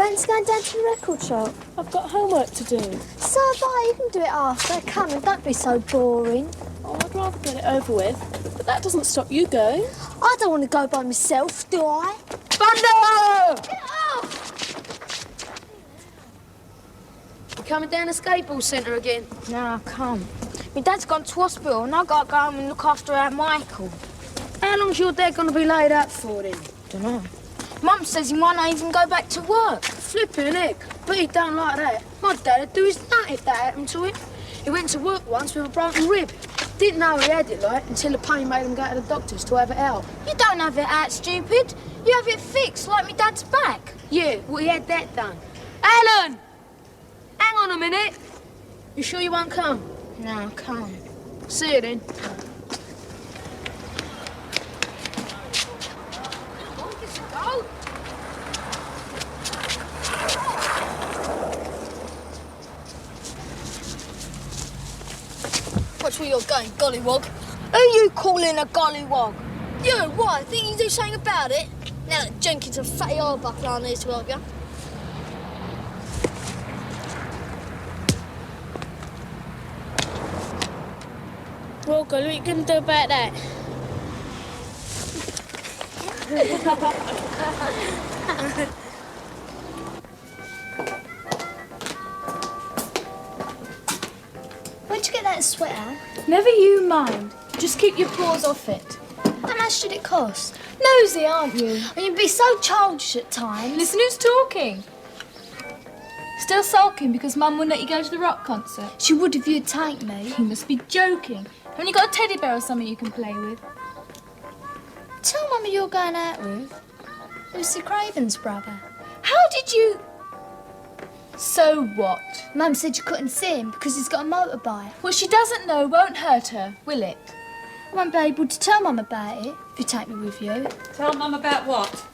Fancy going down to the record shop? I've got homework to do. So have I. You can do it after. Come and don't be so boring. Oh, I'd rather get it over with. But that doesn't stop you going. I don't want to go by myself, do I? Thunder! Get off! You coming down the skateboard centre again? No, I can't. My dad's gone to hospital and I've got to go home and look after our Michael. How long's your dad going to be laid up for then? Dunno. Mum says he might not even go back to work. Flipping heck. But he don't like that. My dad'd do his nut if that happened to him. He went to work once with a broken rib. Didn't know he had it, like, until the pain made him go to the doctors to have it out. You don't have it out, stupid. You have it fixed like my dad's back. Yeah, well, he had that done. Alan! Hang on a minute. You sure you won't come? No, I can't. See you then. Watch where you're going, gollywog. Who are you calling a gollywog? You, what? Think you can do something about it? Now that Jenkins and Fatty Arbuckle aren't here to help you. Well, girl, what are you going to do about that? Where'd you get that sweater? Never you mind. Just keep your paws off it. How much did it cost? Nosy, aren't you? I mean, you'd be so childish at times. Listen, who's talking? Still sulking because Mum wouldn't let you go to the rock concert? She would if you'd take me. You must be joking. Haven't you got a teddy bear or something you can play with? Tell Mummy you're going out with Lucy Craven's brother. How did you... So what? Mum said you couldn't see him because he's got a motorbike. What she doesn't know won't hurt her, will it? I won't be able to tell Mum about it if you take me with you. Tell Mum about what?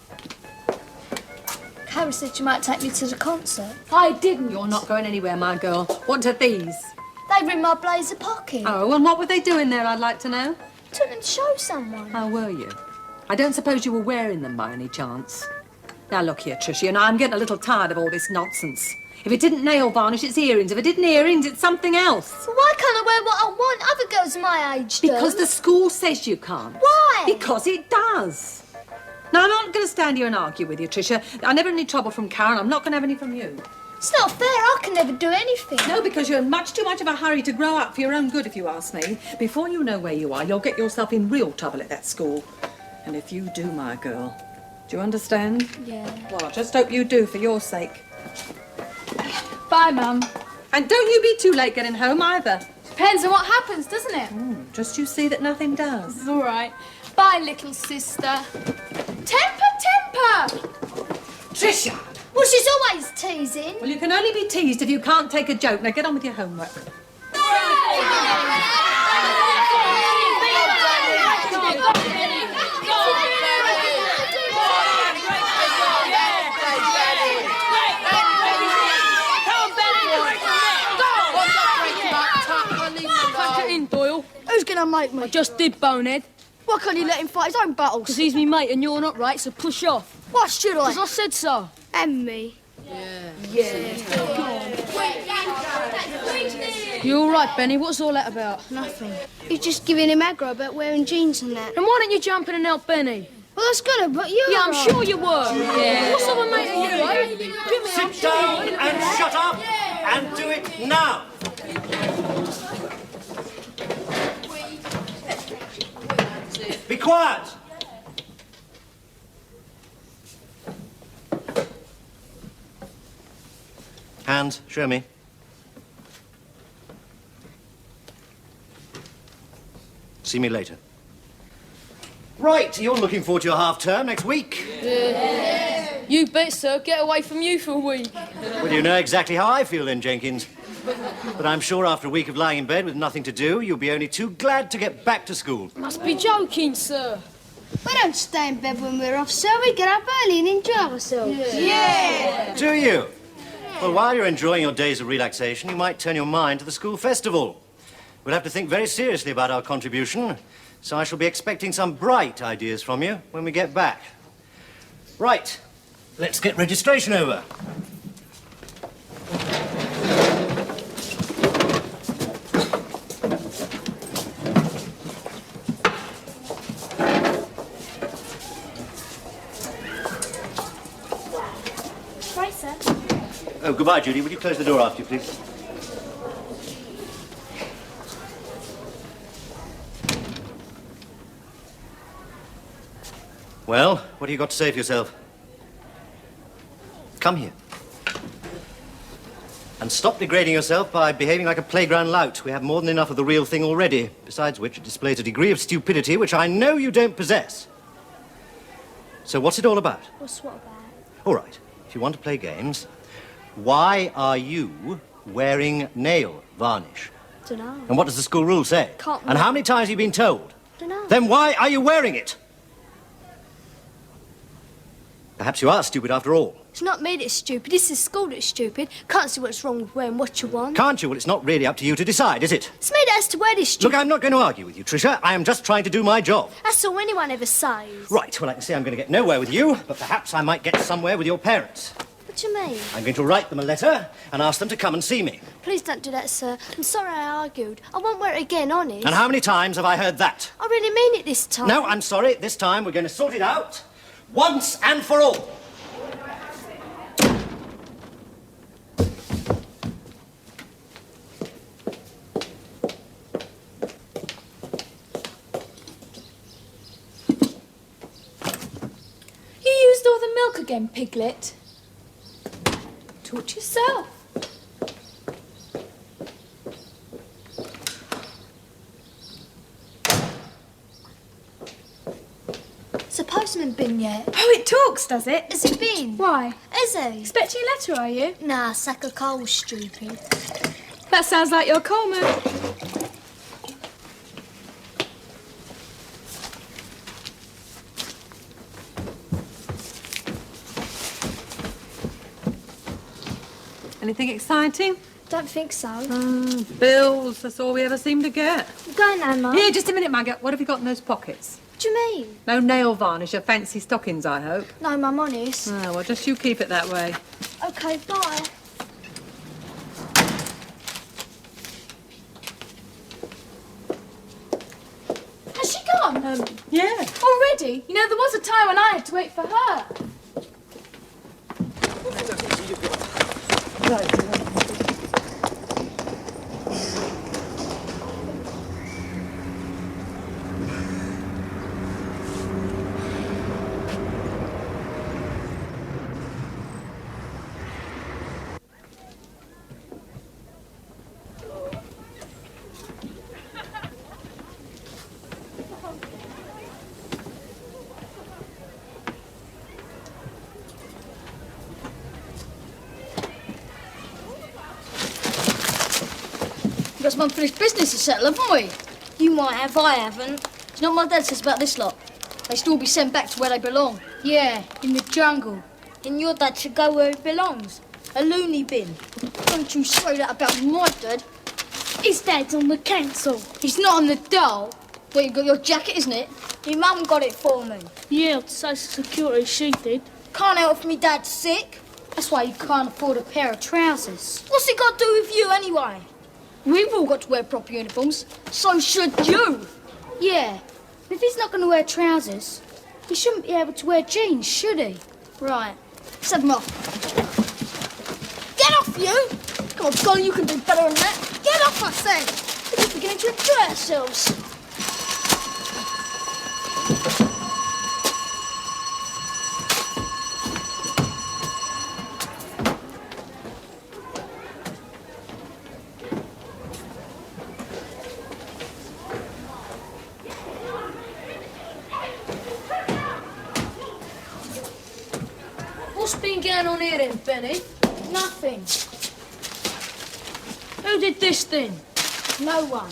Carrie said you might take me to the concert. I didn't. You're not going anywhere, my girl. What are these? They were in my blazer pocket. Oh, and what were they doing there, I'd like to know? Took them to show someone. How were you? I don't suppose you were wearing them by any chance. Now, look here, Trisha, you know, I'm getting a little tired of all this nonsense. If it didn't nail varnish, it's earrings. If it didn't earrings, it's something else. Well, why can't I wear what I want? Other girls my age do. Because the school says you can't. Why? Because it does. Now, I'm not going to stand here and argue with you, Trisha. I never had any trouble from Karen. I'm not going to have any from you. It's not fair. I can never do anything. No, because you're in much too much of a hurry to grow up for your own good, if you ask me. Before you know where you are, you'll get yourself in real trouble at that school. And if you do, my girl, do you understand? Yeah. Well, I just hope you do, for your sake. Bye, Mum. And don't you be too late getting home, either. Depends on what happens, doesn't it? Just you see that nothing does. All right. Bye, little sister. Temper, temper! Trisha! Well, she's always teasing. Well, you can only be teased if you can't take a joke. Now, get on with your homework. Who's gonna make me? I just did, bonehead. Why can't you let him fight his own battles? Because he's me mate and you're not, right, so push off. Why should I? Because I said so. And me. Yeah. You all right, Benny? What's all that about? Nothing. You're just giving him aggro about wearing jeans and that. And why don't you jump in and help Benny? Well, that's good, but you Yeah, I'm sure you were. Yeah. What sort of mate are you, eh? Sit down and shut up and do it now. Be quiet. Hands, show me. See me later. Right, you're looking forward to your half-term next week. You bet, sir. Get away from you for a week. Well, you know exactly how I feel then, Jenkins. But I'm sure after a week of lying in bed with nothing to do, you'll be only too glad to get back to school. Must be joking, sir. We don't stay in bed when we're off, sir. We get up early and enjoy ourselves. Do you? Well, while you're enjoying your days of relaxation, you might turn your mind to the school festival. We'll have to think very seriously about our contribution, so I shall be expecting some bright ideas from you when we get back. Right. let's get registration over. Right, sir. Oh, goodbye, Judy. Would you close the door after you, please? Well, what have you got to say for yourself? Come here. And stop degrading yourself by behaving like a playground lout. We have more than enough of the real thing already. Besides which, it displays a degree of stupidity which I know you don't possess. So what's it all about? What's what about? All right, if you want to play games, why are you wearing nail varnish? Dunno. And what does the school rule say? Can't And how many times have you been told? Dunno. Then why are you wearing it? Perhaps you are stupid after all. It's not me that's stupid, it's the school that's stupid. Can't see what's wrong with wearing what you want. Can't you? Well, it's not really up to you to decide, is it? It's me that has to wear this stupid. Look, I'm not going to argue with you, Trisha. I am just trying to do my job. That's all anyone ever says. Right, well, I can see I'm going to get nowhere with you, but perhaps I might get somewhere with your parents. What do you mean? I'm going to write them a letter and ask them to come and see me. Please don't do that, sir. I'm sorry I argued. I won't wear it again, honest. And how many times have I heard that? I really mean it this time. No, I'm sorry. This time we're going to sort it out once and for all. You used all the milk again, Piglet. Talk yourself. Has the postman been yet? Oh, it talks, does it? Has he been? Why? Is he? Expecting a letter, are you? Nah, sack of coal, stupid. That sounds like your Coleman. Anything exciting? Don't think so. Bills, that's all we ever seem to get. Go now, Mum. Here, just a minute, Maggot. What have you got in those pockets? What do you mean? No nail varnish or fancy stockings, I hope. No, Mum, honest. Oh, well, just you keep it that way. Okay, bye. Has she gone? Yeah. Already? You know, there was a time when I had to wait for her. We've got some unfinished business to settle, haven't we? You might have, I haven't. It's not my dad says about this lot. They should all be sent back to where they belong. Yeah, in the jungle. And your dad should go where he belongs. A loony bin. Don't you say that about my dad. His dad's on the council. He's not on the dole. Well, you got your jacket, isn't it? Your mum got it for me. Yeah, social security, she did. Can't help if me dad's sick. That's why you can't afford a pair of trousers. What's it got to do with you anyway? We've all got to wear proper uniforms. So should you. Yeah, if he's not going to wear trousers, he shouldn't be able to wear jeans, should he? Right. Set them off. Get off, you! Come on, Golly, you can do better than that. Get off, I said! We're beginning to enjoy ourselves. What's been going on here then, Benny? Nothing. Who did this then? No one.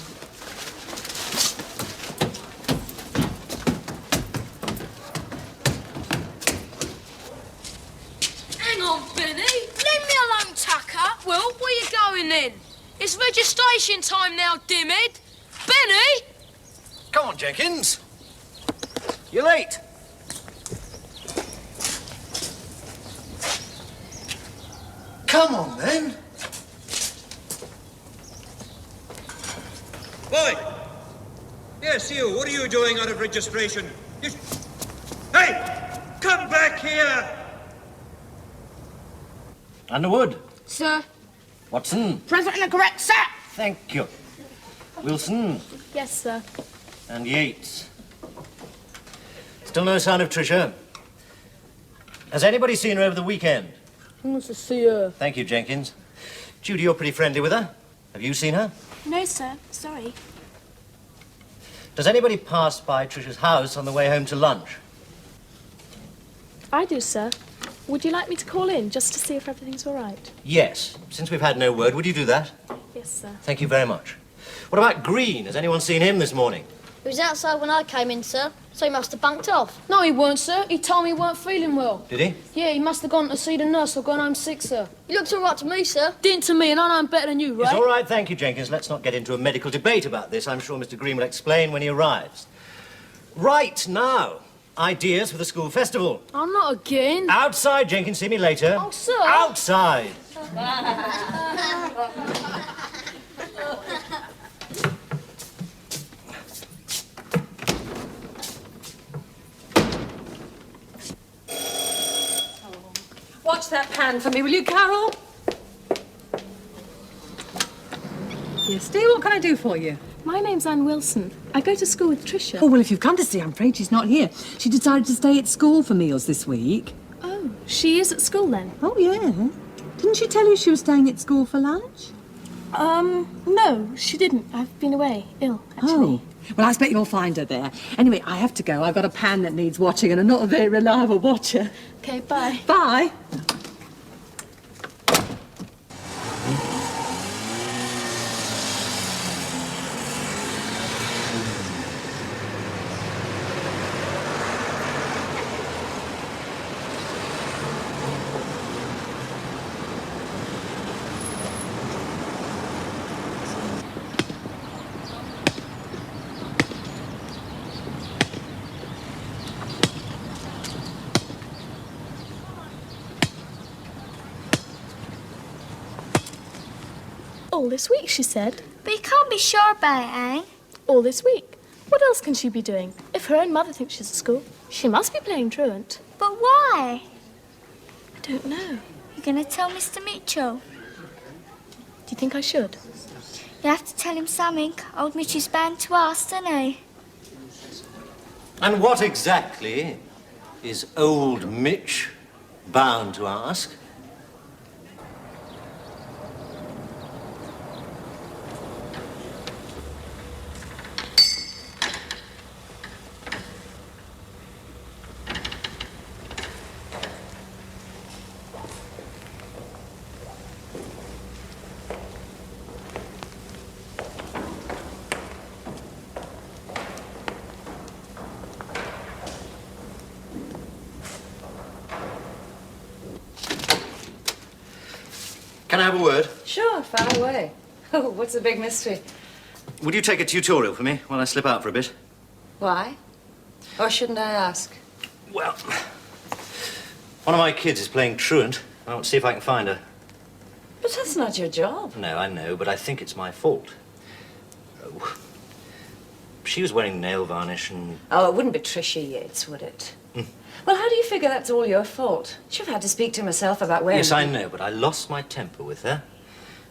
Hang on, Benny. Leave me alone, Tucker. Well, where you going then? It's registration time now, dimhead. Benny! Come on, Jenkins. You're late. Come on, then. Boy! Yes, you. What are you doing out of registration? Hey! Come back here! Underwood. Sir. Watson. Present and correct, sir. Thank you. Wilson. Yes, sir. And Yates. Still no sign of Trisha. Has anybody seen her over the weekend? Who wants to see her? Thank you, Jenkins. Judy, you're pretty friendly with her. Have you seen her? No, sir. Sorry. Does anybody pass by Trisha's house on the way home to lunch? I do, sir. Would you like me to call in just to see if everything's all right? Yes. Since we've had no word, would you do that? Yes, sir. Thank you very much. What about Green? Has anyone seen him this morning? He was outside when I came in, sir. So he must have bunked off. No, he weren't, sir. He told me he weren't feeling well. Did he? Yeah, he must have gone to see the nurse or gone home sick, sir. He looks all right to me, sir. Didn't to me, and I know I'm better than you, right? It's all right, thank you, Jenkins. Let's not get into a medical debate about this. I'm sure Mr. Green will explain when he arrives. Right now, ideas for the school festival. I'm not again. Outside, Jenkins. See me later. Oh, sir. Outside. Watch that pan for me, will you, Carol? Yes, dear, what can I do for you? My name's Anne Wilson. I go to school with Trisha. Oh, well, if you've come to see, I'm afraid she's not here. She decided to stay at school for meals this week. Oh, she is at school then? Oh, yeah. Didn't she tell you she was staying at school for lunch? No, she didn't. I've been away, ill, actually. Oh. Well, I expect you'll find her there. Anyway, I have to go. I've got a pan that needs watching and I'm not a very reliable watcher. Okay, bye. Bye. All this week, she said. But you can't be sure about it, eh? All this week. What else can she be doing? If her own mother thinks she's at school, she must be playing truant. But why? I don't know. You're going to tell Mr. Mitchell? Do you think I should? You have to tell him something. Old Mitch is bound to ask, doesn't he? And what exactly is old Mitch bound to ask? Can I have a word? Sure, fire away. Oh, what's the big mystery? Would you take a tutorial for me while I slip out for a bit? Why? Or shouldn't I ask? Well, one of my kids is playing truant. I want to see if I can find her. But that's not your job. No, I know, but I think it's my fault. Oh. She was wearing nail varnish and... Oh, it wouldn't be Trisha Yates, would it? Well, how do you figure that's all your fault? She'd have had to speak to myself about wearing... Yes, I know, but I lost my temper with her.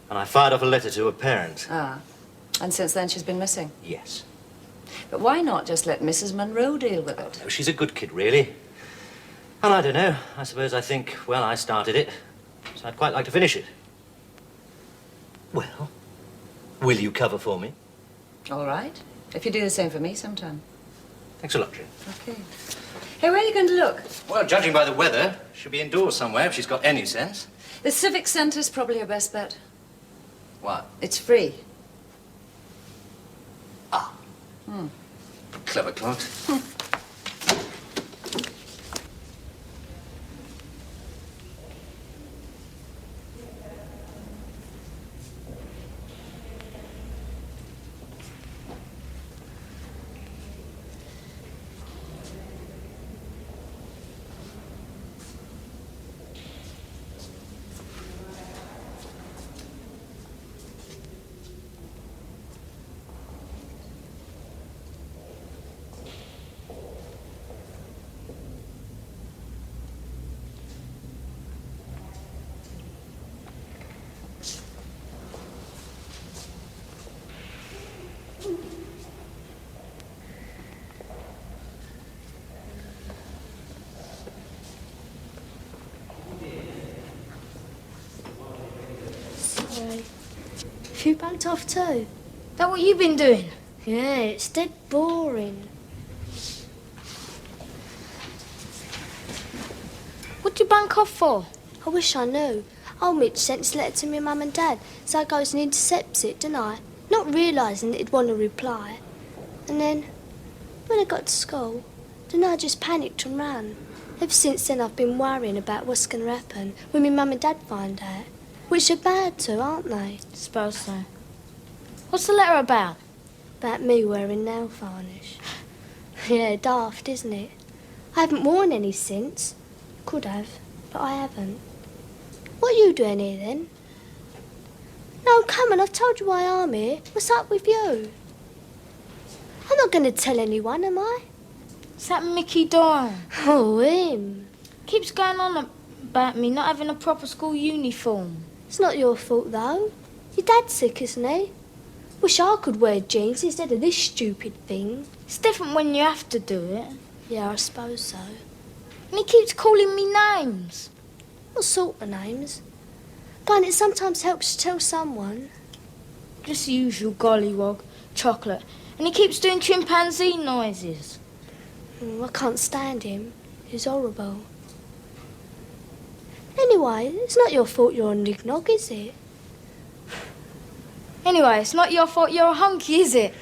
And I fired off a letter to her parents. Ah. And since then she's been missing? Yes. But why not just let Mrs. Munro deal with it? Oh, she's a good kid, really. And I don't know. I suppose I think, well, I started it. So I'd quite like to finish it. Well, will you cover for me? All right. If you do the same for me sometime. Thanks a lot, Jim. Okay. Hey, where are you going to look? Well, judging by the weather, she'll be indoors somewhere if she's got any sense. The Civic Centre's probably your best bet. What? It's free. Ah. Clever clogs. Have you bunked off too? That what you been doing? Yeah, it's dead boring. What do you bunk off for? I wish I knew. Old Mitch sent his letter to my mum and dad, so I goes and intercepts it, don't I? Not realising that he'd want to reply. And then, when I got to school, then I just panicked and ran. Ever since then I've been worrying about what's going to happen when my mum and dad find out. Which are bad too, aren't they? Suppose so. What's the letter about? About me wearing nail varnish. Yeah, daft, isn't it? I haven't worn any since. Could have, but I haven't. What are you doing here then? No, come on, I've told you why I'm here. What's up with you? I'm not going to tell anyone, am I? It's that Mickey Doyle. Oh, him. Keeps going on about me not having a proper school uniform. It's not your fault, though. Your dad's sick, isn't he? Wish I could wear jeans instead of this stupid thing. It's different when you have to do it. Yeah, I suppose so. And he keeps calling me names. What sort of names? But it sometimes helps to tell someone. Just the usual gollywog, chocolate. And he keeps doing chimpanzee noises. I can't stand him. He's horrible. Anyway, it's not your fault you're a nignog, is it? Anyway, it's not your fault you're a hunky, is it?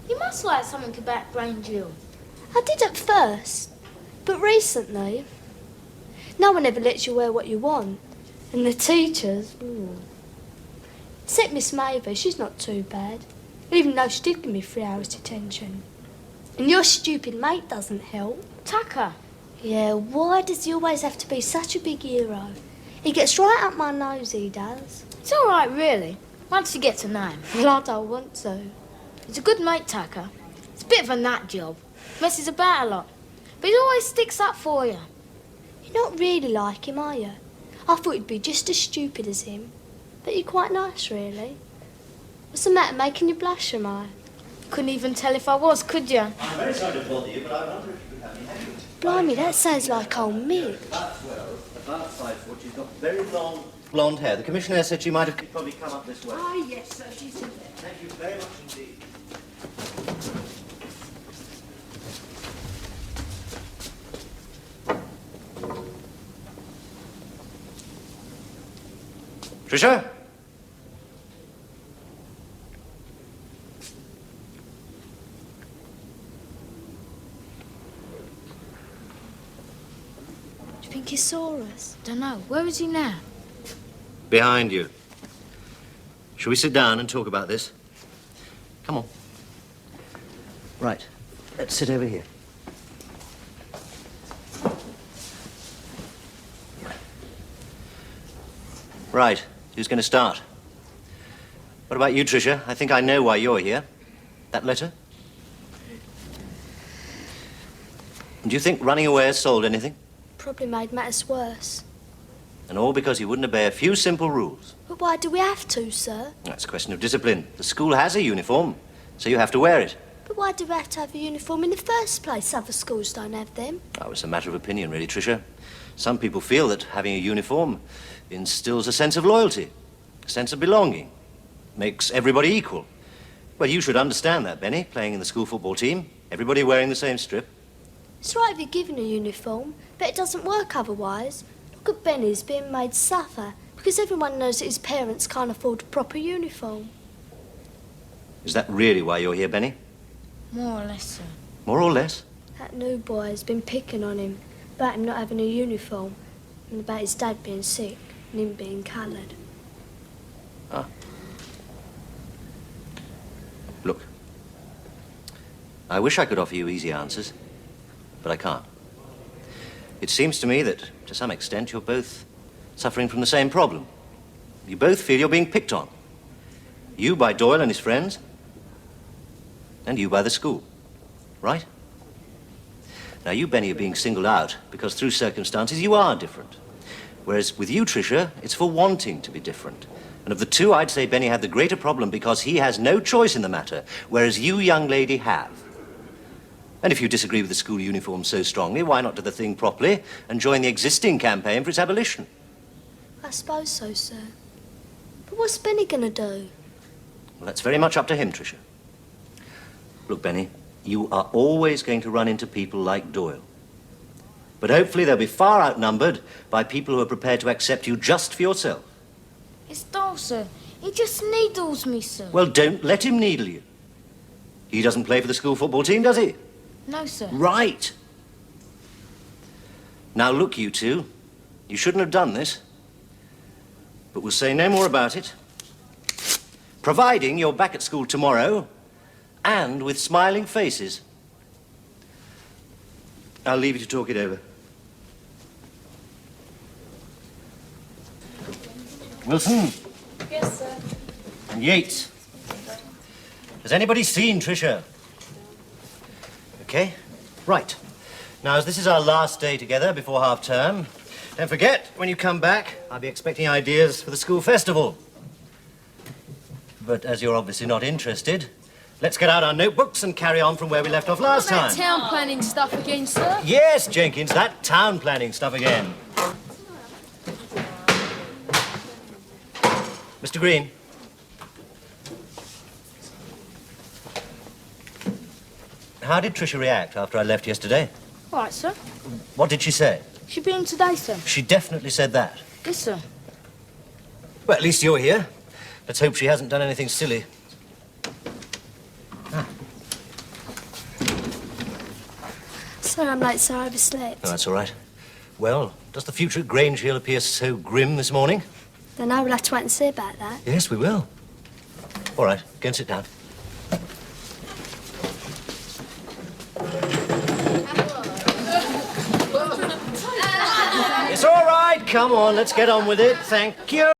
You must like something about Grange Hill. I did at first, but recently, no one ever lets you wear what you want. And the teachers, except Miss Maver, she's not too bad, even though she did give me 3 hours detention. And your stupid mate doesn't help. Tucker. Yeah, why does he always have to be such a big hero? He gets right up my nose, he does. It's all right, really, once you get to know him. Well, I don't want to. He's a good mate, Tucker. It's a bit of a nut job. Messes about a lot. But he always sticks up for you. You're not really like him, are you? I thought you'd be just as stupid as him. But you're quite nice, really. What's the matter, making you blush, am I? Couldn't even tell if I was, could you? I'm very sorry to bother you, but I wonder if you could have me hand. Blimey, that sounds like old Mick. About 5 foot. She's got very long blonde hair. The commissioner said she might have probably come up this way. Ah, yes, sir, she's in there. Thank you very much indeed. Trisha? Do you think he saw us? Dunno. Where is he now? Behind you. Shall we sit down and talk about this? Come on. Right. Let's sit over here. Right. Who's going to start? What about you, Trisha? I think I know why you're here. That letter? And do you think running away has solved anything? Probably made matters worse. And all because you wouldn't obey a few simple rules. But why do we have to, sir? That's a question of discipline. The school has a uniform, so you have to wear it. But why do we have to have a uniform in the first place? Other schools don't have them. Oh, it's a matter of opinion, really, Trisha. Some people feel that having a uniform instills a sense of loyalty, a sense of belonging, makes everybody equal. Well, you should understand that, Benny, playing in the school football team, everybody wearing the same strip. It's right if you're given a uniform, but it doesn't work otherwise. Look at Benny's being made suffer because everyone knows that his parents can't afford a proper uniform. Is that really why you're here, Benny? More or less, sir. More or less? That new boy has been picking on him about him not having a uniform and about his dad being sick and him being coloured. Ah. Look, I wish I could offer you easy answers, but I can't. It seems to me that, to some extent, you're both suffering from the same problem. You both feel you're being picked on. You by Doyle and his friends, and you by the school. Right? Now, you, Benny, are being singled out because through circumstances you are different. Whereas with you, Tricia, it's for wanting to be different. And of the two, I'd say Benny had the greater problem because he has no choice in the matter, whereas you, young lady, have. And if you disagree with the school uniform so strongly, why not do the thing properly and join the existing campaign for its abolition? I suppose so, sir. But what's Benny gonna do? Well, that's very much up to him, Tricia. Look, Benny, you are always going to run into people like Doyle. But hopefully they'll be far outnumbered by people who are prepared to accept you just for yourself. It's Doyle, sir. He just needles me, sir. Well, don't let him needle you. He doesn't play for the school football team, does he? No, sir. Right. Now, look, you two. You shouldn't have done this. But we'll say no more about it. Providing you're back at school tomorrow and with smiling faces. I'll leave you to talk it over. Wilson. Yes, sir. And Yates. Has anybody seen Tricia? Okay. Right. Now, as this is our last day together before half-term, don't forget, when you come back, I'll be expecting ideas for the school festival. But as you're obviously not interested, let's get out our notebooks and carry on from where we left off last That time. town planning stuff again, sir. Yes, Jenkins, that town planning stuff again. Mr. Green. How did Tricia react after I left yesterday? All right, sir. What did she say? She'll be in today, sir. She definitely said that. Yes, sir. Well, at least you're here. Let's hope she hasn't done anything silly. Sorry I'm late, sir. I overslept. No, that's all right. Well, does the future at Grange Hill appear so grim this morning? Then I will have to wait and see about that. Yes, we will. All right, go and sit down. It's all right. Come on, let's get on with it. Thank you.